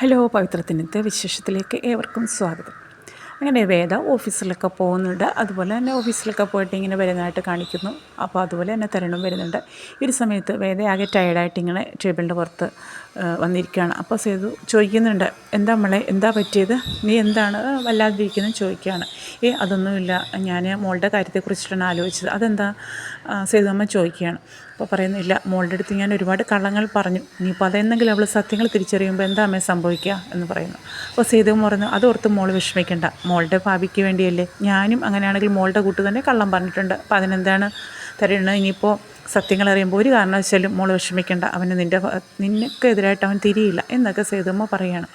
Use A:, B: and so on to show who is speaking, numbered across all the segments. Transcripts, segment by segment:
A: Hello, പവിത്രത്തിനത്തെ വിശേഷത്തിലേക്ക് ഏവർക്കും സ്വാഗതം. അങ്ങനെ വേദ ഓഫീസിലൊക്കെ പോകുന്നുണ്ട്. അതുപോലെ തന്നെ ഓഫീസിലൊക്കെ പോയിട്ട് ഇങ്ങനെ വരുന്നതായിട്ട് കാണിക്കുന്നു. അപ്പോൾ അതുപോലെ തന്നെ തരുണും വരുന്നുണ്ട്. ഈ ഒരു സമയത്ത് വേദ ആകെ ടയേർഡായിട്ട് ഇങ്ങനെ ടേബിളിൻ്റെ പുറത്ത് വന്നിരിക്കുകയാണ്. അപ്പോൾ സേതു ചോദിക്കുന്നുണ്ട്, എന്താ മോളെ, എന്താ പറ്റിയത്, നീ എന്താണ് വല്ലാതിരിക്കുന്നത് ചോദിക്കുകയാണ്. അതൊന്നുമില്ല, ഞാൻ മോളുടെ കാര്യത്തെക്കുറിച്ചിട്ടാണ് ആലോചിച്ചത്. അതെന്താ സേതു അമ്മ ചോദിക്കുകയാണ്. അപ്പോൾ പറയുന്നില്ല, മോളുടെ അടുത്ത് ഞാൻ ഒരുപാട് കള്ളങ്ങൾ പറഞ്ഞു, ഇനിയിപ്പോൾ അതെന്തെങ്കിലും അവൾ സത്യങ്ങൾ തിരിച്ചറിയുമ്പോൾ എന്താ അമ്മേ സംഭവിക്കുക എന്ന് പറയുന്നു. അപ്പോൾ സേതുവും പറഞ്ഞു, അതോർത്ത് മോൾ വിഷമിക്കേണ്ട, മോളുടെ ഭാവിക്ക് വേണ്ടിയല്ലേ, ഞാനും അങ്ങനെയാണെങ്കിൽ മോളുടെ കൂട്ട് തന്നെ കള്ളം പറഞ്ഞിട്ടുണ്ട്. അപ്പോൾ അതിനെന്താണ് തരുന്നത്, ഇനിയിപ്പോൾ സത്യങ്ങൾ അറിയുമ്പോൾ ഒരു കാരണവശാലും മോൾ വിഷമിക്കേണ്ട, അവന് നിനക്കെതിരായിട്ട് അവൻ തിരിയില്ല എന്നൊക്കെ സേതുമ്മ പറയുകയാണ്.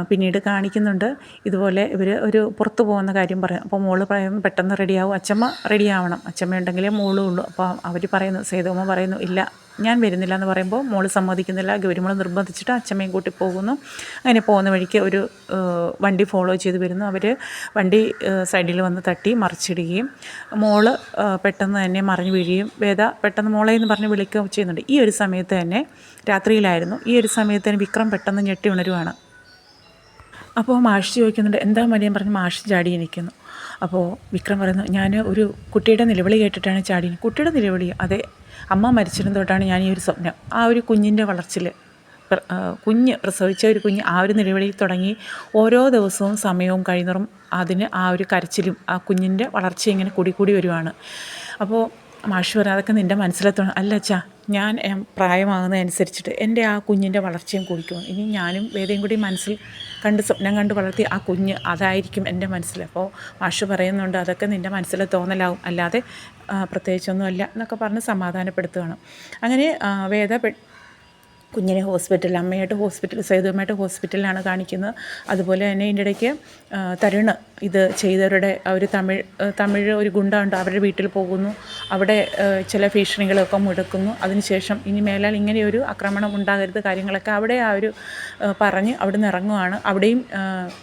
A: പിന്നീട് കാണിക്കുന്നുണ്ട്, ഇതുപോലെ ഇവർ ഒരു പുറത്ത് പോകുന്ന കാര്യം പറയും. അപ്പോൾ മോള് പറയുന്നു, പെട്ടെന്ന് റെഡിയാവും, അച്ചമ്മ റെഡിയാവണം, അച്ചമ്മ ഉണ്ടെങ്കിലേ മോളും ഉള്ളൂ. അപ്പോൾ അവർ പറയുന്നു, സേതുമ്മ പറയുന്നു, ഇല്ല ഞാൻ വരുന്നില്ല എന്ന് പറയുമ്പോൾ മോള് സമ്മതിക്കുന്നില്ല. ഗൗരിമോൾ നിർബന്ധിച്ചിട്ട് അച്ചമ്മയും കൂട്ടി പോകുന്നു. അങ്ങനെ പോകുന്ന വഴിക്ക് ഒരു വണ്ടി ഫോളോ ചെയ്ത് വരുന്നു. അവർ വണ്ടി സൈഡിൽ വന്ന് തട്ടി മറിച്ചിടുകയും മോള് പെട്ടെന്ന് തന്നെ മറിഞ്ഞു വീഴുകയും വേദ പെട്ടെന്ന് മോളെ എന്ന് പറഞ്ഞ് വിളിക്കുകയും ചെയ്യുന്നുണ്ട്. ഈ ഒരു സമയത്ത് തന്നെ രാത്രിയിലായിരുന്നു. ഈ ഒരു സമയത്ത് തന്നെ വിക്രം പെട്ടെന്ന് ഞെട്ടി ഉണരുവാണ്. അപ്പോൾ മാഷ് ചോദിക്കുന്നുണ്ട്, എന്താ മടിയും പറഞ്ഞ് മാഷ് ചാടി നിൽക്കുന്നു. അപ്പോൾ വിക്രം പറയുന്നു, ഞാൻ ഒരു കുട്ടിയുടെ നിലവിളി കേട്ടിട്ടാണ് ചാടി. കുട്ടിയുടെ നിലവിളി? അതെ, അമ്മ മരിച്ചിരുന്ന തൊട്ടാണ് ഞാൻ ഈ ഒരു സ്വപ്നം, ആ ഒരു കുഞ്ഞിൻ്റെ വളർച്ചയിൽ, കുഞ്ഞ് പ്രസവിച്ച ഒരു കുഞ്ഞ് ആ ഒരു നിലവിളിയിൽ തുടങ്ങി ഓരോ ദിവസവും സമയവും കഴിയുന്നതും അതിന് ആ ഒരു കരച്ചിലും ആ കുഞ്ഞിൻ്റെ വളർച്ച ഇങ്ങനെ കൂടി വരുവാണ്. അപ്പോൾ മാഷ് പറയാം, അതൊക്കെ നിൻ്റെ മനസ്സിലെത്തണം. അല്ല അച്ഛാ, ഞാൻ പ്രായമാകുന്നതനുസരിച്ചിട്ട് എൻ്റെ ആ കുഞ്ഞിൻ്റെ വളർച്ചയും കൂടിക്കും. ഇനി ഞാനും വേദയും കൂടി മനസ്സിൽ കണ്ട് സ്വപ്നം കണ്ട് വളർത്തി ആ കുഞ്ഞ്, അതായിരിക്കും എൻ്റെ മനസ്സിൽ. അപ്പോൾ മാഷ് പറയുന്നുണ്ട്, അതൊക്കെ നിൻ്റെ മനസ്സിൽ തോന്നലാവും, അല്ലാതെ പ്രത്യേകിച്ചൊന്നുമല്ല എന്നൊക്കെ പറഞ്ഞ് സമാധാനപ്പെടുത്തുകയാണ്. അങ്ങനെ വേദ കുഞ്ഞിനെ ഹോസ്പിറ്റലിൽ, അമ്മയായിട്ട് ഹോസ്പിറ്റൽ, സേതുവുമായിട്ട് ഹോസ്പിറ്റലിലാണ് കാണിക്കുന്നത്. അതുപോലെ തന്നെ ഇതിൻ്റെ ഇടയ്ക്ക് തരുണ് ഇത് ചെയ്തവരുടെ ഒരു തമിഴ് ഒരു ഗുണ്ട ഉണ്ട്, അവരുടെ വീട്ടിൽ പോകുന്നു. അവിടെ ചില ഭീഷണികളൊക്കെ മുടക്കുന്നു. അതിനുശേഷം ഇനി മേലാൽ ഇങ്ങനെയൊരു ആക്രമണം ഉണ്ടാകരുത്, കാര്യങ്ങളൊക്കെ അവിടെ ആ ഒരു പറഞ്ഞ് അവിടെ നിന്ന് ഇറങ്ങുവാണ്. അവിടെയും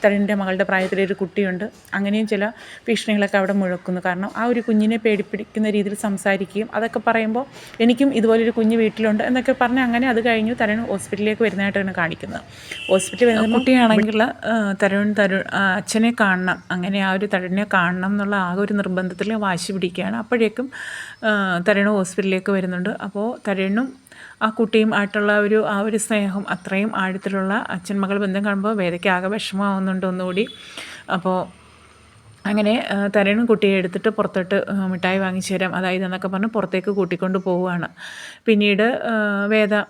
A: തരുണിൻ്റെ മകളുടെ പ്രായത്തിലൊരു കുട്ടിയുണ്ട്. അങ്ങനെയും ചില ഭീഷണികളൊക്കെ അവിടെ മുഴക്കുന്നു. കാരണം ആ ഒരു കുഞ്ഞിനെ പേടിപ്പിക്കുന്ന രീതിയിൽ സംസാരിക്കുകയും അതൊക്കെ പറയുമ്പോൾ എനിക്കും ഇതുപോലൊരു കുഞ്ഞ് വീട്ടിലുണ്ട് എന്നൊക്കെ പറഞ്ഞ് അങ്ങനെ അത് കഴിഞ്ഞു തരുൺ ഹോസ്പിറ്റലിലേക്ക് വരുന്നതായിട്ടാണ് കാണിക്കുന്നത്. ഹോസ്പിറ്റലിൽ വരുന്ന കുട്ടിയാണെങ്കിൽ തരുൺ അച്ഛനെ കാണണം, അങ്ങനെ ആ ഒരു തരുണിനെ കാണണം എന്നുള്ള ആകെ ഒരു നിർബന്ധത്തിൽ വാശി പിടിക്കുകയാണ്. അപ്പോഴേക്കും തരുൺ ഹോസ്പിറ്റലിലേക്ക് വരുന്നുണ്ട്. അപ്പോൾ തരുണും ആ കുട്ടിയും ആയിട്ടുള്ള ആ ഒരു സ്നേഹം, അത്രയും ആഴത്തിലുള്ള അച്ഛൻ മകൾ ബന്ധം കാണുമ്പോൾ വേദയ്ക്ക് ആകെ വിഷമമാവുന്നുണ്ട് ഒന്നുകൂടി. അപ്പോൾ അങ്ങനെ തരുണും കുട്ടിയെ എടുത്തിട്ട് പുറത്തോട്ട് മിഠായി വാങ്ങിച്ചു തരാം, അതായത് എന്നൊക്കെ പറഞ്ഞ് പുറത്തേക്ക് കൂട്ടിക്കൊണ്ട് പോവുകയാണ്. പിന്നീട് വേദ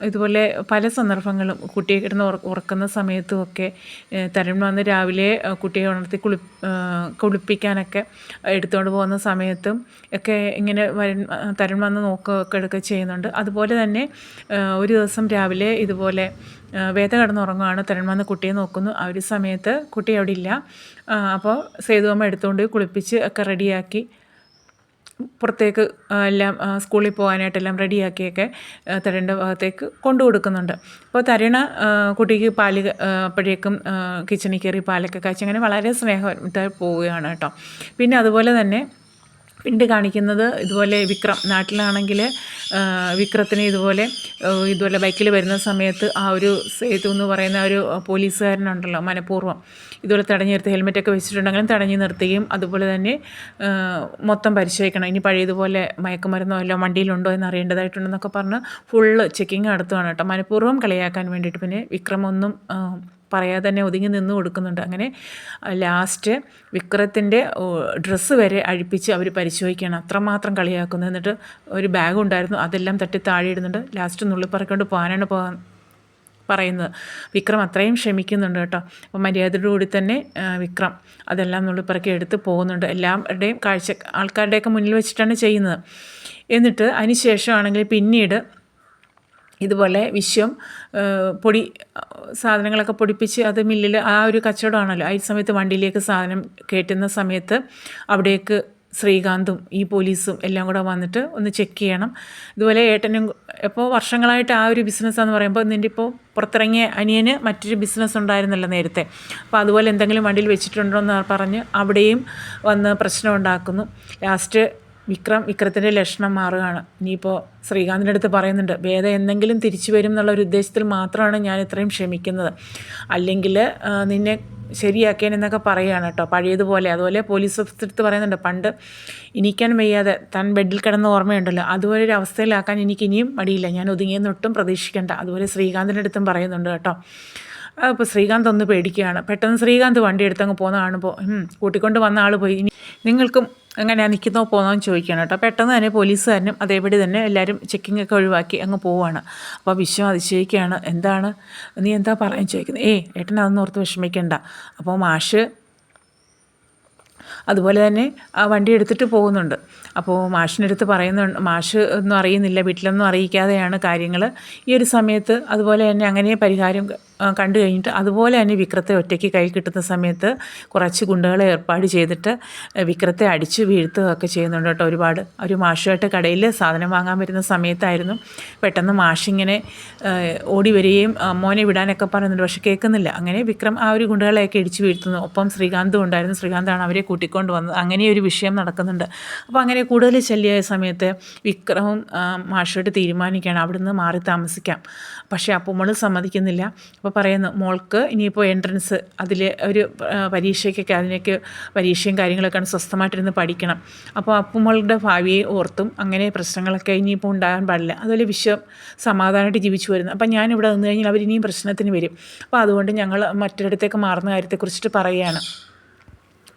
A: ഇതുപോലെ പല സന്ദർഭങ്ങളും കുട്ടിയെ കിടന്ന് ഉറക്കുന്ന സമയത്തുമൊക്കെ തരുൺ വന്ന് രാവിലെ കുട്ടിയെ ഉണർത്തി കുളിപ്പിക്കാനൊക്കെ എടുത്തുകൊണ്ട് പോകുന്ന സമയത്തും ഒക്കെ ഇങ്ങനെ തരുൺ വന്ന് നോക്കുകയൊക്കെ എടുക്കുക ചെയ്യുന്നുണ്ട്. അതുപോലെ തന്നെ ഒരു ദിവസം രാവിലെ ഇതുപോലെ വേദ കിടന്നുറങ്ങുകയാണ്, തരുൺ വന്ന് കുട്ടിയെ നോക്കുന്നു. ആ ഒരു സമയത്ത് കുട്ടി അവിടെ ഇല്ല. അപ്പോൾ സേതുവമ്മ എടുത്തുകൊണ്ട് കുളിപ്പിച്ച് ഒക്കെ റെഡിയാക്കി പുറത്തേക്ക് എല്ലാം സ്കൂളിൽ പോകാനായിട്ടെല്ലാം റെഡിയാക്കിയൊക്കെ തരുണിൻ്റെ ഭാഗത്തേക്ക് കൊണ്ടു കൊടുക്കുന്നുണ്ട്. അപ്പോൾ തരുണ കുട്ടിക്ക് പാല് അപ്പോഴേക്കും കിച്ചണിൽ കയറി പാലൊക്കെ കാച്ചി അങ്ങനെ വളരെ സ്നേഹമായിട്ട് പോവുകയാണ് കേട്ടോ. പിന്നെ അതുപോലെ തന്നെ പിന്നീട് കാണിക്കുന്നത് ഇതുപോലെ വിക്രം നാട്ടിലാണെങ്കിൽ വിക്രത്തിന് ഇതുപോലെ ബൈക്കിൽ വരുന്ന സമയത്ത് ആ ഒരു സേതു എന്ന് പറയുന്ന ഒരു പോലീസുകാരനുണ്ടല്ലോ, മനഃപൂർവ്വം ഇതുപോലെ തടഞ്ഞു നിർത്തി, ഹെൽമെറ്റൊക്കെ വെച്ചിട്ടുണ്ടെങ്കിലും തടഞ്ഞു നിർത്തുകയും അതുപോലെ തന്നെ മൊത്തം പരിശോധിക്കണം, ഇനി പഴയതുപോലെ മയക്കുമരുന്നോ എല്ലാം വണ്ടിയിലുണ്ടോ എന്ന് അറിയേണ്ടതായിട്ടുണ്ടെന്നൊക്കെ പറഞ്ഞ് ഫുള്ള് ചെക്കിങ് നടത്തുകയാണ് കേട്ടോ, മനഃപൂർവ്വം കളിയാക്കാൻ വേണ്ടിയിട്ട്. പിന്നെ വിക്രം ഒന്നും പറയാതെ തന്നെ ഒതുങ്ങി നിന്ന് കൊടുക്കുന്നുണ്ട്. അങ്ങനെ ലാസ്റ്റ് വിക്രത്തിൻ്റെ ഡ്രസ്സ് വരെ അഴിപ്പിച്ച് അവർ പരിശോധിക്കുകയാണ്, അത്രമാത്രം കളിയാക്കുന്നു. എന്നിട്ട് ഒരു ബാഗ് ഉണ്ടായിരുന്നു, അതെല്ലാം തട്ടി താഴെ ഇടുന്നുണ്ട്. ലാസ്റ്റ് നുള്ളിപ്പറക്കൊണ്ട് പോകാനാണ് പറയുന്നത്. വിക്രം അത്രയും ക്ഷമിക്കുന്നുണ്ട് കേട്ടോ. അപ്പോൾ മര്യാദയോടുകൂടി തന്നെ വിക്രം അതെല്ലാം നുള്ളിപ്പറക്കി എടുത്ത് പോകുന്നുണ്ട്. എല്ലാവരുടെയും ആൾക്കാരുടെയൊക്കെ മുന്നിൽ വെച്ചിട്ടാണ് ചെയ്യുന്നത്. എന്നിട്ട് അതിന് ശേഷമാണെങ്കിൽ പിന്നീട് ഇതുപോലെ പൊടി സാധനങ്ങളൊക്കെ പൊടിപ്പിച്ച് അത് മില്ലിൽ ആ ഒരു കച്ചവടമാണല്ലോ, ആ സമയത്ത് വണ്ടിയിലേക്ക് സാധനം കയറ്റുന്ന സമയത്ത് അവിടേക്ക് ശ്രീകാന്തും ഈ പോലീസും എല്ലാം കൂടെ വന്നിട്ട് ഒന്ന് ചെക്ക് ചെയ്യണം. ഇതുപോലെ ഏട്ടനും ഇപ്പോൾ വർഷങ്ങളായിട്ട് ആ ഒരു ബിസിനസ്സാന്ന് പറയുമ്പോൾ നിൻ്റെ ഇപ്പോൾ പുറത്തിറങ്ങിയ അനിയന് മറ്റൊരു ബിസിനസ് ഉണ്ടായിരുന്നല്ലോ നേരത്തെ, അപ്പോൾ അതുപോലെ എന്തെങ്കിലും വണ്ടിയിൽ വെച്ചിട്ടുണ്ടോ എന്ന് പറഞ്ഞ് അവിടെയും വന്ന് പ്രശ്നം ഉണ്ടാക്കുന്നു. ലാസ്റ്റ് വിക്രത്തിൻ്റെ ലക്ഷണം മാറുകയാണ്. ഇനിയിപ്പോൾ ശ്രീകാന്തിൻ്റെ അടുത്ത് പറയുന്നുണ്ട്, വേദ എന്തെങ്കിലും തിരിച്ചു വരും എന്നുള്ളൊരു ഉദ്ദേശത്തിൽ മാത്രമാണ് ഞാൻ ഇത്രയും ക്ഷമിക്കുന്നത്, അല്ലെങ്കിൽ നിന്നെ ശരിയാക്കിയെന്നൊക്കെ പറയുകയാണ് കേട്ടോ, പഴയതുപോലെ. അതുപോലെ പോലീസ് ഓഫീസർ പറയുന്നുണ്ട്, പണ്ട് ഇനിക്കാൻ വയ്യാതെ താൻ ബെഡിൽ കിടന്ന ഓർമ്മയുണ്ടല്ലോ, അതുപോലെ ഒരു അവസ്ഥയിലാക്കാൻ എനിക്ക് ഇനിയും മടിയില്ല, ഞാൻ ഒതുങ്ങിയെന്നൊട്ടും പ്രതീക്ഷിക്കേണ്ട. അതുപോലെ ശ്രീകാന്തിൻ്റെ അടുത്തും പറയുന്നുണ്ട് കേട്ടോ. അപ്പോൾ ശ്രീകാന്ത് ഒന്ന് പേടിക്കുകയാണ്. പെട്ടെന്ന് ശ്രീകാന്ത് വണ്ടി എടുത്തങ്ങ് പോകുന്ന കാണുമ്പോൾ കൂട്ടിക്കൊണ്ട് വന്ന ആൾ പോയി, ഇനി നിങ്ങൾക്കും എങ്ങനെയാണ് നിൽക്കുന്നോ പോകുന്നതെന്ന് ചോദിക്കുകയാണ് കേട്ടോ. പെട്ടെന്ന് തന്നെ പോലീസുകാരനും അതേപടി തന്നെ എല്ലാവരും ചെക്കിംഗ് ഒക്കെ ഒഴിവാക്കി അങ്ങ് പോവുകയാണ്. അപ്പോൾ വിശ്വം അതിശയിക്കുകയാണ്, എന്താണ് നീ എന്താ പറയാൻ ചോദിക്കുന്നത്? ഏട്ടൻ അതൊന്നും ഓർത്ത് വിഷമിക്കണ്ട. അപ്പോൾ മാഷ് അതുപോലെ തന്നെ ആ വണ്ടി എടുത്തിട്ട് പോകുന്നുണ്ട്. അപ്പോൾ മാഷിനടുത്ത് പറയുന്നുണ്ട്, മാഷ് ഒന്നും അറിയുന്നില്ല, വീട്ടിലൊന്നും അറിയിക്കാതെയാണ് കാര്യങ്ങൾ. ഈ ഒരു സമയത്ത് അതുപോലെ തന്നെ അങ്ങനെ പരിഹാരം കണ്ടു കഴിഞ്ഞിട്ട് അതുപോലെ തന്നെ വിക്രത്തെ ഒറ്റയ്ക്ക് കൈ കിട്ടുന്ന സമയത്ത് കുറച്ച് ഗുണ്ടകളെ ഏർപ്പാട് ചെയ്തിട്ട് വിക്രത്തെ അടിച്ച് വീഴ്ത്തുകയൊക്കെ ചെയ്യുന്നുണ്ട് കേട്ടോ. ഒരുപാട് ഒരു മാഷുമായിട്ട് കടയിൽ സാധനം വാങ്ങാൻ വരുന്ന സമയത്തായിരുന്നു പെട്ടെന്ന് മാഷിങ്ങനെ ഓടി വരികയും മോനെ വിടാനൊക്കെ പറയുന്നുണ്ട്, പക്ഷെ കേൾക്കുന്നില്ല. അങ്ങനെ വിക്രം ആ ഒരു ഗുണ്ടകളെയൊക്കെ ഇടിച്ച് വീഴ്ത്തുന്നു. ഒപ്പം ശ്രീകാന്തും ഉണ്ടായിരുന്നു, ശ്രീകാന്താണ് അവരെ കൂട്ടിക്കൊണ്ട് വന്നത്. അങ്ങനെ ഒരു വിഷയം നടക്കുന്നുണ്ട്. അപ്പോൾ അങ്ങനെ കൂടുതൽ ശല്യമായ സമയത്ത് വിക്രമും മാഷുമായിട്ട് തീരുമാനിക്കുകയാണ് അവിടുന്ന് മാറി താമസിക്കാം. പക്ഷേ അപ്പുമോൾ സമ്മതിക്കുന്നില്ല. അപ്പോൾ പറയുന്നു, മോൾക്ക് ഇനിയിപ്പോൾ എൻട്രൻസ് അതിൽ ഒരു പരീക്ഷയ്ക്കൊക്കെ അതിനൊക്കെ പരീക്ഷയും കാര്യങ്ങളൊക്കെ സ്വസ്ഥമായിട്ടിരുന്ന് പഠിക്കണം. അപ്പോൾ അപ്പുമോളുടെ ഭാവിയെ ഓർത്തും അങ്ങനെ പ്രശ്നങ്ങളൊക്കെ ഇനിയിപ്പോൾ ഉണ്ടാകാൻ പാടില്ല. അതുപോലെ സമാധാനമായിട്ട് ജീവിച്ചു വരുന്നു. അപ്പം ഞാനിവിടെ നിന്ന് കഴിഞ്ഞാൽ അവരിനിയും പ്രശ്നത്തിന് വരും. അപ്പോൾ അതുകൊണ്ട് ഞങ്ങൾ മറ്റൊരിടത്തേക്ക് മാറുന്ന കാര്യത്തെക്കുറിച്ചിട്ട് പറയുകയാണ്.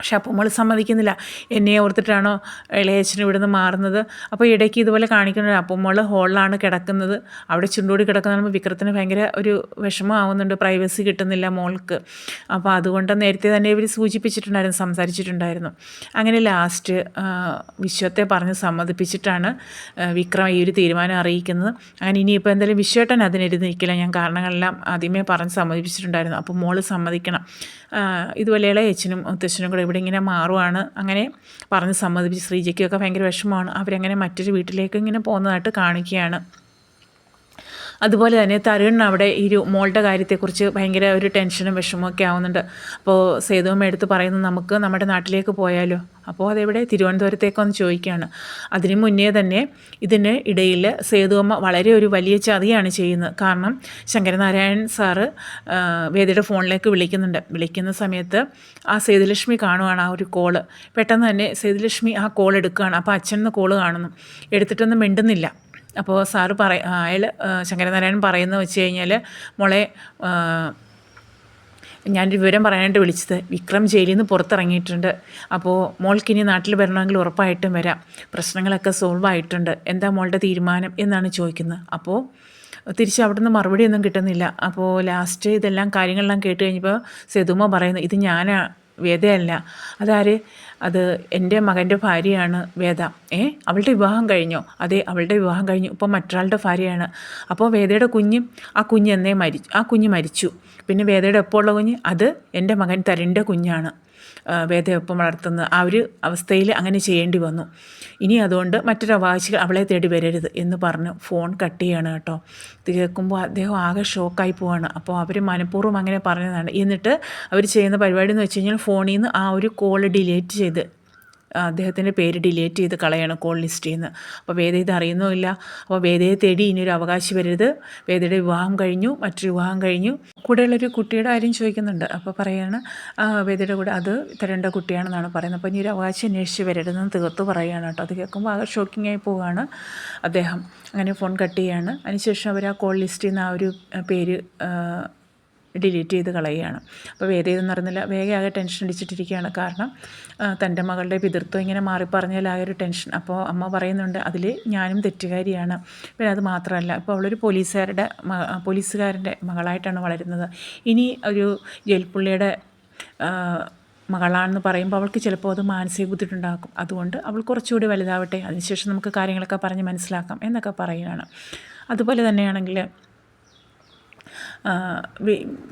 A: പക്ഷെ അപ്പുമോൾ സമ്മതിക്കുന്നില്ല. എന്നെ ഓർത്തിട്ടാണോ ഇളയച്ചൻ ഇവിടുന്ന് മാറുന്നത്? അപ്പോൾ ഇടയ്ക്ക് ഇതുപോലെ കാണിക്കുന്നുണ്ട്, അപ്പുമോൾ ഹോളിലാണ് കിടക്കുന്നത്. അവിടെ ചുണ്ടോടി കിടക്കുന്ന വിക്രത്തിന് ഭയങ്കര ഒരു വിഷമമാവുന്നുണ്ട്, പ്രൈവസി കിട്ടുന്നില്ല മോൾക്ക്. അപ്പോൾ അതുകൊണ്ട് നേരത്തെ തന്നെ ഇവർ സൂചിപ്പിച്ചിട്ടുണ്ടായിരുന്നു, സംസാരിച്ചിട്ടുണ്ടായിരുന്നു. അങ്ങനെ ലാസ്റ്റ് വിശ്വത്തെ പറഞ്ഞ് സമ്മതിപ്പിച്ചിട്ടാണ് വിക്രം ഈ ഒരു തീരുമാനം അറിയിക്കുന്നത്. അങ്ങനെ ഇനിയിപ്പോൾ എന്തായാലും വിശ്വേട്ടൻ അതിനെഴുതിയിരിക്കില്ല, ഞാൻ കാരണങ്ങളെല്ലാം ആദ്യമേ പറഞ്ഞ് സമ്മതിപ്പിച്ചിട്ടുണ്ടായിരുന്നു. അപ്പോൾ മോൾ സമ്മതിക്കണം. ഇതുപോലെ ഇളയച്ചനും മുത്തച്ഛനും കൂടെ ഇവിടെ ഇങ്ങനെ മാറുവാണ്. അങ്ങനെ പറഞ്ഞ് സമ്മതിപ്പിച്ച് ശ്രീജയ്ക്കൊക്കെ ഭയങ്കര വിഷമമാണ്. അവരങ്ങനെ മറ്റൊരു വീട്ടിലേക്ക് ഇങ്ങനെ പോകുന്നതായിട്ട് കാണിക്കുകയാണ്. അതുപോലെ തന്നെ തരുണിന് അവിടെ ഈ മോളുടെ കാര്യത്തെക്കുറിച്ച് ഭയങ്കര ഒരു ടെൻഷനും വിഷമമൊക്കെ ആവുന്നുണ്ട്. അപ്പോൾ സേതുവമ്മ എടുത്ത് പറയുന്നു, നമുക്ക് നമ്മുടെ നാട്ടിലേക്ക് പോയാലോ? അപ്പോൾ അതെവിടെ? തിരുവനന്തപുരത്തേക്കൊന്ന് ചോദിക്കുകയാണ്. അതിന് മുന്നേ തന്നെ ഇതിന് ഇടയിൽ സേതുവമ്മ വളരെ ഒരു വലിയ ചതിയാണ് ചെയ്യുന്നത്. കാരണം ശങ്കരനാരായണൻ സാറ് വേദിയുടെ ഫോണിലേക്ക് വിളിക്കുന്ന സമയത്ത് ആ സേതുലക്ഷ്മി കാണുകയാണ് ആ ഒരു കോള്. പെട്ടെന്ന് തന്നെ സേതുലക്ഷ്മി ആ കോൾ എടുക്കുകയാണ്. അപ്പോൾ അച്ഛൻ കോള് കാണുന്നു, എടുത്തിട്ടൊന്നും മിണ്ടുന്നില്ല. അപ്പോൾ സാറ് അയാൾ ശങ്കരനാരായണൻ പറയുന്നത് വെച്ച് കഴിഞ്ഞാൽ, മോളെ ഞാനൊരു വിവരം പറയാനായിട്ട് വിളിച്ചത്, വിക്രം ജയിലിൽ നിന്ന് പുറത്തിറങ്ങിയിട്ടുണ്ട്. അപ്പോൾ മോൾക്കിനി നാട്ടിൽ വരണമെങ്കിൽ ഉറപ്പായിട്ടും വരാം, പ്രശ്നങ്ങളൊക്കെ സോൾവ് ആയിട്ടുണ്ട്, എന്താ മോളുടെ തീരുമാനം എന്നാണ് ചോദിക്കുന്നത്. അപ്പോൾ തിരിച്ച് അവിടുന്ന് മറുപടിയൊന്നും കിട്ടുന്നില്ല. അപ്പോൾ ലാസ്റ്റ് ഇതെല്ലാം കാര്യങ്ങളെല്ലാം കേട്ട് കഴിഞ്ഞപ്പോൾ സേതുമ്മ പറയുന്നു, ഇത് ഞാനാ, വേദയല്ല. അതാര്? അത് എൻ്റെ മകൻ്റെ ഭാര്യയാണ് വേദ. അവളുടെ വിവാഹം കഴിഞ്ഞോ? അതെ, അവളുടെ വിവാഹം കഴിഞ്ഞു, ഇപ്പം മറ്റൊരാളുടെ ഭാര്യയാണ്. അപ്പോൾ വേദയുടെ ആ കുഞ്ഞ് എന്നേ ആ കുഞ്ഞ് മരിച്ചു. പിന്നെ വേദയുടെ ഒപ്പമുള്ള കുഞ്ഞ്, അത് എൻ്റെ മകൻ തരുണിൻ്റെ കുഞ്ഞാണ്, വേദയൊപ്പം വളർത്തുന്നത്. ആ ഒരു അവസ്ഥയിൽ അങ്ങനെ ചെയ്യേണ്ടി വന്നു. ഇനി അതുകൊണ്ട് മറ്റൊരു അവകാശികൾ അവളെ തേടി വരരുത് എന്ന് പറഞ്ഞ് ഫോൺ കട്ട് ചെയ്യാണ് കേട്ടോ. ഇത് കേൾക്കുമ്പോൾ അദ്ദേഹം ആകെ ഷോക്കായി പോവാണ്. അപ്പോൾ അവർ മനഃപൂർവ്വം അങ്ങനെ പറഞ്ഞതാണ്. എന്നിട്ട് അവർ ചെയ്യുന്ന പരിപാടി എന്ന് വെച്ച് കഴിഞ്ഞാൽ ഫോണിൽ നിന്ന് ആ ഒരു കോൾ ഡിലീറ്റ് ചെയ്ത് അദ്ദേഹത്തിൻ്റെ പേര് ഡിലീറ്റ് ചെയ്ത് കളയാണ് കോൾ ലിസ്റ്റിൽ നിന്ന്. അപ്പോൾ വേദ ഇത് അറിയുന്നുമില്ല. അപ്പോൾ വേദയെ തേടി ഇനിയൊരു അവകാശി വരരുത്, വേദയുടെ വിവാഹം കഴിഞ്ഞു, മറ്റൊരു വിവാഹം കഴിഞ്ഞു. കൂടെയുള്ളൊരു കുട്ടിയുടെ കാര്യം ചോദിക്കുന്നുണ്ട്. അപ്പോൾ പറയുകയാണ് വേദയുടെ കൂടെ അത് തരേണ്ട കുട്ടിയാണെന്നാണ് പറയുന്നത്. അപ്പോൾ ഇനി ഒരു അവകാശി അന്വേഷിച്ച് വരരുതെന്ന് തീർത്ത് പറയുകയാണ് കേട്ടോ. അത് കേൾക്കുമ്പോൾ ആകെ ഷോക്കിംഗ് ആയി പോവുകയാണ് അദ്ദേഹം. അങ്ങനെ ഫോൺ കട്ട് ചെയ്യാണ്. അതിനുശേഷം അവർ ആ കോൾ ലിസ്റ്റിൽ നിന്ന് ആ ഒരു പേര് ഡിലീറ്റ് ചെയ്ത് കളയുകയാണ്. അപ്പോൾ വേദ ഇതൊന്നും അറിഞ്ഞില്ല, വേഗം ആകെ ടെൻഷൻ അടിച്ചിട്ടിരിക്കുകയാണ്. കാരണം തൻ്റെ മകളുടെ പിതൃത്വം ഇങ്ങനെ മാറിപ്പറഞ്ഞാൽ ആ ഒരു ടെൻഷൻ. അപ്പോൾ അമ്മ പറയുന്നുണ്ട്, അതിൽ ഞാനും തെറ്റുകാരിയാണ്. പിന്നെ അത് മാത്രമല്ല, ഇപ്പോൾ അവളൊരു പോലീസുകാരൻ്റെ മകളായിട്ടാണ് വളരുന്നത്. ഇനി ഒരു ജയിൽപ്പുള്ളിയുടെ മകളാണെന്ന് പറയുമ്പോൾ അവൾക്ക് ചിലപ്പോൾ അത് മാനസിക ബുദ്ധിമുട്ടുണ്ടാക്കും. അതുകൊണ്ട് അവൾ കുറച്ചുകൂടി വലുതാവട്ടെ, അതിനുശേഷം നമുക്ക് കാര്യങ്ങളൊക്കെ പറഞ്ഞ് മനസ്സിലാക്കാം എന്നൊക്കെ പറയുകയാണ്. അതുപോലെ തന്നെയാണെങ്കിൽ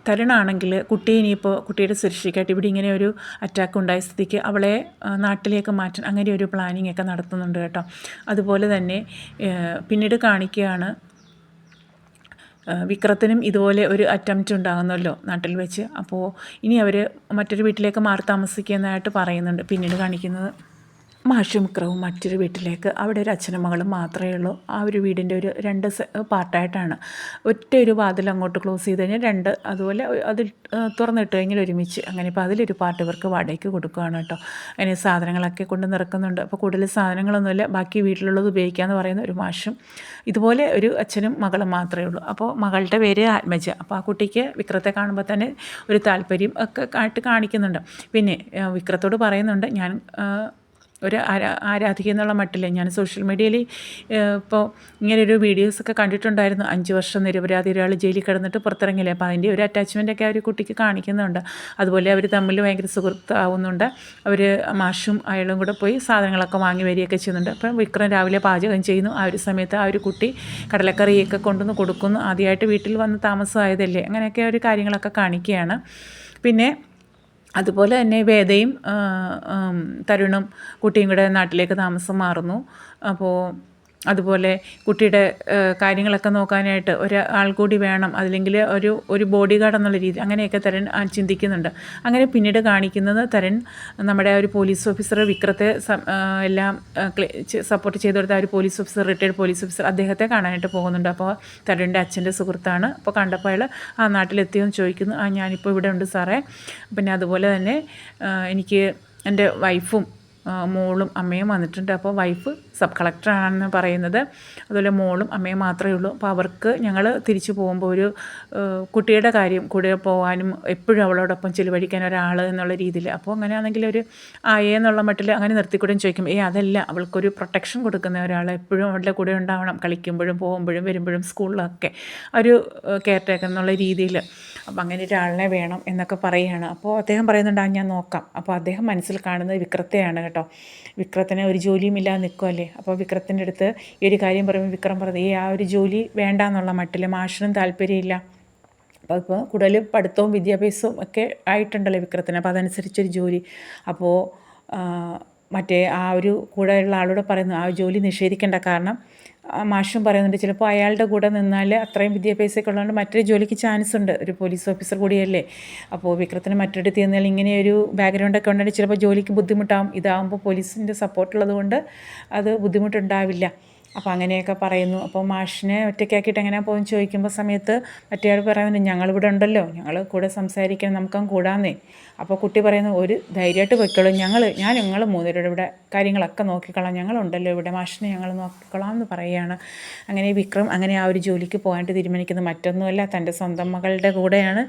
A: തരുണാണെങ്കിൽ കുട്ടിയെ ഇനിയിപ്പോൾ കുട്ടിയുടെ സുരക്ഷയ്ക്കായിട്ട് ഇവിടെ ഇങ്ങനെ ഒരു അറ്റാക്ക് ഉണ്ടായ സ്ഥിതിക്ക് അവളെ നാട്ടിലേക്ക് മാറ്റാൻ അങ്ങനെ ഒരു പ്ലാനിങ് ഒക്കെ നടത്തുന്നുണ്ട് കേട്ടോ. അതുപോലെ തന്നെ പിന്നീട് കാണിക്കുകയാണ്, വിക്രത്തിനും ഇതുപോലെ ഒരു അറ്റംപ്റ്റ് ഉണ്ടാകുന്നല്ലോ നാട്ടിൽ വെച്ച്. അപ്പോൾ ഇനി അവർ മറ്റൊരു വീട്ടിലേക്ക് മാറി താമസിക്കുന്നതായിട്ട് പറയുന്നുണ്ട് പിന്നീട് കാണിക്കുന്നത്. മാഷും വിക്രവും മറ്റൊരു വീട്ടിലേക്ക്. അവിടെ ഒരു അച്ഛനും മകളും മാത്രമേ ഉള്ളൂ. ആ ഒരു വീടിൻ്റെ ഒരു 2 പാർട്ടായിട്ടാണ്. ഒറ്റ ഒരു വാതിൽ അങ്ങോട്ട് ക്ലോസ് ചെയ്ത് കഴിഞ്ഞാൽ 2 അതുപോലെ അതിൽ തുറന്നിട്ട് കഴിഞ്ഞാൽ ഒരുമിച്ച്. അങ്ങനെ ഇപ്പോൾ അതിലൊരു പാർട്ട് ഇവർക്ക് വാടകയ്ക്ക് കൊടുക്കുകയാണ് കേട്ടോ. അങ്ങനെ സാധനങ്ങളൊക്കെ കൊണ്ട് നിറക്കുന്നുണ്ട്. അപ്പോൾ കൂടുതൽ സാധനങ്ങളൊന്നുമില്ല, ബാക്കി വീട്ടിലുള്ളത് ഉപയോഗിക്കാമെന്ന് പറയുന്ന ഒരു മാഷും ഇതുപോലെ ഒരു അച്ഛനും മകളും മാത്രമേ ഉള്ളൂ. അപ്പോൾ മകളുടെ പേര് ആത്മജ. അപ്പോൾ ആ കുട്ടിക്ക് വിക്രത്തെ കാണുമ്പോൾ തന്നെ ഒരു താല്പര്യം ഒക്കെ ആയിട്ട് കാണിക്കുന്നുണ്ട്. പിന്നെ വിക്രത്തോട് പറയുന്നുണ്ട്, ഞാൻ ഒരു ആരാധിക എന്നുള്ള മട്ടിൽ ഞാൻ സോഷ്യൽ മീഡിയയിൽ ഇപ്പോൾ ഇങ്ങനെയൊരു വീഡിയോസൊക്കെ കണ്ടിട്ടുണ്ടായിരുന്നു. 5 വർഷം നിരപരാധി ഒരാൾ ജയിലിൽ കിടന്നിട്ട് പുറത്തിറങ്ങില്ലേ, അപ്പോൾ അതിൻ്റെ ഒരു അറ്റാച്ച്മെൻറ്റൊക്കെ ആ ഒരു കുട്ടിക്ക് കാണിക്കുന്നുണ്ട്. അതുപോലെ അവർ തമ്മിൽ ഭയങ്കര സുഹൃത്താവുന്നുണ്ട്. അവർ മാഷും അയാളും കൂടെ പോയി സാധനങ്ങളൊക്കെ വാങ്ങി വരികയൊക്കെ ചെയ്യുന്നുണ്ട്. അപ്പം വിക്രം രാവിലെ പാചകം ചെയ്യുന്നു. ആ ഒരു സമയത്ത് ആ ഒരു കുട്ടി കടലക്കറിയൊക്കെ കൊണ്ടുവന്ന് കൊടുക്കുന്നു. ആദ്യമായിട്ട് വീട്ടിൽ വന്ന് താമസമായതല്ലേ, അങ്ങനെയൊക്കെ ഒരു കാര്യങ്ങളൊക്കെ കാണിക്കുകയാണ്. പിന്നെ അതുപോലെ തന്നെ വേദയും തരുണും കുട്ടിയും കൂടെ നാട്ടിലേക്ക് താമസം മാറുന്നു. അപ്പോൾ അതുപോലെ കുട്ടിയുടെ കാര്യങ്ങളൊക്കെ നോക്കാനായിട്ട് ഒരാൾ കൂടി വേണം, അല്ലെങ്കിൽ ഒരു ബോഡി ഗാർഡ് എന്നുള്ള രീതി അങ്ങനെയൊക്കെ തരൺ ചിന്തിക്കുന്നുണ്ട്. അങ്ങനെ പിന്നീട് കാണിക്കുന്നത് തരൺ നമ്മുടെ ഒരു പോലീസ് ഓഫീസർ വിക്രത്തെ എല്ലാം സപ്പോർട്ട് ചെയ്ത് കൊടുത്ത ഒരു police officer, retired police officer, അദ്ദേഹത്തെ കാണാനായിട്ട് പോകുന്നുണ്ട്. അപ്പോൾ തരുണിൻ്റെ അച്ഛൻ്റെ സുഹൃത്താണ്. അപ്പോൾ കണ്ടപ്പോൾ അയാൾ ആ നാട്ടിലെത്തിയെന്ന് ചോദിക്കുന്നു. ഞാനിപ്പോൾ ഇവിടെ ഉണ്ട് സാറേ. പിന്നെ അതുപോലെ തന്നെ എനിക്ക് എൻ്റെ വൈഫും മോളും അമ്മയും വന്നിട്ടുണ്ട്. അപ്പോൾ വൈഫ് സബ് കളക്ടറാണെന്ന് പറയുന്നത്. അതുപോലെ മോളും അമ്മയും മാത്രമേ ഉള്ളൂ. അപ്പോൾ അവർക്ക് ഞങ്ങൾ തിരിച്ചു പോകുമ്പോൾ ഒരു കുട്ടിയുടെ കാര്യം കൂടെ പോകാനും എപ്പോഴും അവളോടൊപ്പം ചിലവഴിക്കാൻ ഒരാൾ എന്നുള്ള രീതിയിൽ. അപ്പോൾ അങ്ങനെയാണെങ്കിൽ ഒരു എന്നുള്ള മട്ടിൽ അങ്ങനെ നിർത്തിക്കൂടെയും ചോദിക്കും. അതല്ല, അവൾക്കൊരു പ്രൊട്ടക്ഷൻ കൊടുക്കുന്ന ഒരാൾ എപ്പോഴും അവളുടെ കൂടെ ഉണ്ടാവണം, കളിക്കുമ്പോഴും പോകുമ്പോഴും വരുമ്പോഴും സ്കൂളിലൊക്കെ ഒരു കെയർ ടേക്കർ എന്നുള്ള രീതിയിൽ. അപ്പോൾ അങ്ങനെ ഒരാളിനെ വേണം എന്നൊക്കെ പറയുകയാണ്. അപ്പോൾ അദ്ദേഹം പറയുന്നുണ്ട്, ഞാൻ നോക്കാം. അപ്പോൾ അദ്ദേഹം മനസ്സിൽ കാണുന്നത് വിക്രത്തെയാണ് കേട്ടോ. വിക്രത്തിന് ഒരു ജോലിയും ഇല്ലാതെ നിൽക്കുമല്ലേ. അപ്പോൾ വിക്രത്തിൻ്റെ അടുത്ത് ഈ ഒരു കാര്യം പറയുമ്പോൾ വിക്രം പറഞ്ഞു, ആ ഒരു ജോലി വേണ്ട എന്നുള്ള മട്ടിൽ മാഷിനും താല്പര്യമില്ല. അപ്പോൾ ഇപ്പോൾ കൂടുതൽ പഠിത്തവും വിദ്യാഭ്യാസവും ഒക്കെ ആയിട്ടുണ്ടല്ലോ വിക്രത്തിന്. അപ്പോൾ അതനുസരിച്ചൊരു ജോലി. അപ്പോൾ മറ്റേ ആ ഒരു കൂടെയുള്ള ആളോട് പറയുന്നു, ആ ജോലി നിഷേധിക്കേണ്ട. കാരണം മാഷും പറയുന്നുണ്ട്, ചിലപ്പോൾ അയാളുടെ കൂടെ നിന്നാൽ അത്രയും വിദ്യാഭ്യാസമൊക്കെ ഉള്ളതുകൊണ്ട് മറ്റൊരു ജോലിക്ക് ചാൻസ് ഉണ്ട്, ഒരു പോലീസ് ഓഫീസർ കൂടിയല്ലേ. അപ്പോൾ വിക്രത്തിന് മറ്റൊരിടത്ത് ചെന്നാൽ ഇങ്ങനെയൊരു ബാക്ക്ഗ്രൗണ്ടൊക്കെ ഉണ്ടെങ്കിൽ ചിലപ്പോൾ ജോലിക്ക് ബുദ്ധിമുട്ടാവും. ഇതാകുമ്പോൾ പോലീസിൻ്റെ സപ്പോർട്ടുള്ളത് കൊണ്ട് അത് ബുദ്ധിമുട്ടുണ്ടാവില്ല. അപ്പോൾ അങ്ങനെയൊക്കെ പറയുന്നു. അപ്പോൾ മാഷിനെ ഒറ്റയ്ക്കാക്കിയിട്ട് എങ്ങനെയാണ് പോകുന്നത് ചോദിക്കുമ്പോൾ സമയത്ത് മറ്റേ ആൾ പറയുന്നുണ്ട്, ഞങ്ങളിവിടെ ഉണ്ടല്ലോ, ഞങ്ങൾ കൂടെ സംസാരിക്കാൻ നമുക്കങ്ങ് കൂടാന്നേ. അപ്പോൾ കുട്ടി പറയുന്നു, ഒരു ധൈര്യമായിട്ട് പൊയ്ക്കോളൂ, ഞാൻ നിങ്ങൾ മൂന്നുപേരുടെ ഇവിടെ കാര്യങ്ങളൊക്കെ നോക്കിക്കോളാം, ഞങ്ങളുണ്ടല്ലോ ഇവിടെ, മാഷിനെ ഞങ്ങൾ നോക്കിക്കോളാം എന്ന് പറയുകയാണ്. അങ്ങനെ വിക്രം അങ്ങനെ ആ ഒരു ജോലിക്ക് പോകാനായിട്ട് തീരുമാനിക്കുന്നത് മറ്റൊന്നുമല്ല, തൻ്റെ സ്വന്തം മകളുടെ കൂടെയാണ്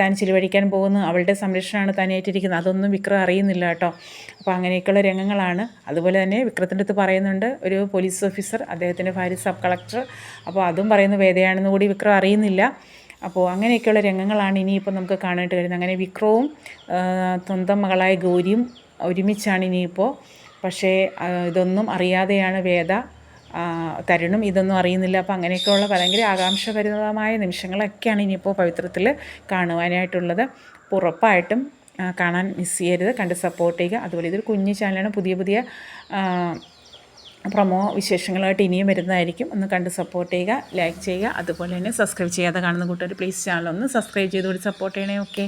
A: താൻ ചിലവഴിക്കാൻ പോകുന്നത്. അവളുടെ സംരക്ഷണമാണ് താൻ ഏറ്റിരിക്കുന്നത്. അതൊന്നും വിക്രം അറിയുന്നില്ല കേട്ടോ. അപ്പോൾ അങ്ങനെയൊക്കെയുള്ള രംഗങ്ങളാണ്. അതുപോലെ തന്നെ വിക്രത്തിൻ്റെ അടുത്ത് പറയുന്നുണ്ട് ഒരു പോലീസ് ഓഫീസർ, അദ്ദേഹത്തിൻ്റെ ഭാര്യ സബ് കളക്ടർ. അപ്പോൾ അതും പറയുന്നു വേദയാണെന്ന് കൂടി വിക്രം അറിയുന്നില്ല. അപ്പോൾ അങ്ങനെയൊക്കെയുള്ള രംഗങ്ങളാണ് ഇനിയിപ്പോൾ നമുക്ക് കാണാനായിട്ട് കഴിയുന്നത്. അങ്ങനെ വിക്രവും സ്വന്തം മകളായ ഗൗരിയും ഒരുമിച്ചാണ് ഇനിയിപ്പോൾ. പക്ഷേ ഇതൊന്നും അറിയാതെയാണ് വേദ. തരുണും ഇതൊന്നും അറിയുന്നില്ല. അപ്പോൾ അങ്ങനെയൊക്കെയുള്ള ഭയങ്കര ആകാംക്ഷഭരിതമായ നിമിഷങ്ങളൊക്കെയാണ് ഇനിയിപ്പോൾ പവിത്രത്തിൽ കാണുവാനായിട്ടുള്ളത്. അപ്പോൾ ഉറപ്പായിട്ടും കാണാൻ മിസ് ചെയ്യരുത്, കണ്ട് സപ്പോർട്ട് ചെയ്യുക. അതുപോലെ ഇതൊരു കുഞ്ഞു ചാനലാണ്, പുതിയ പ്രൊമോ വിശേഷങ്ങളായിട്ട് ഇനിയും വരുന്നതായിരിക്കും. ഒന്ന് കണ്ട് സപ്പോർട്ട് ചെയ്യുക, ലൈക്ക് ചെയ്യുക. അതുപോലെ തന്നെ സബ്സ്ക്രൈബ് ചെയ്യാതെ കാണുന്ന കൂട്ടുകാർ പ്ലീസ് ചാനൽ ഒന്ന് സബ്സ്ക്രൈബ് ചെയ്തുകൊണ്ട് സപ്പോർട്ട് ചെയ്യണേ. ഓക്കെ.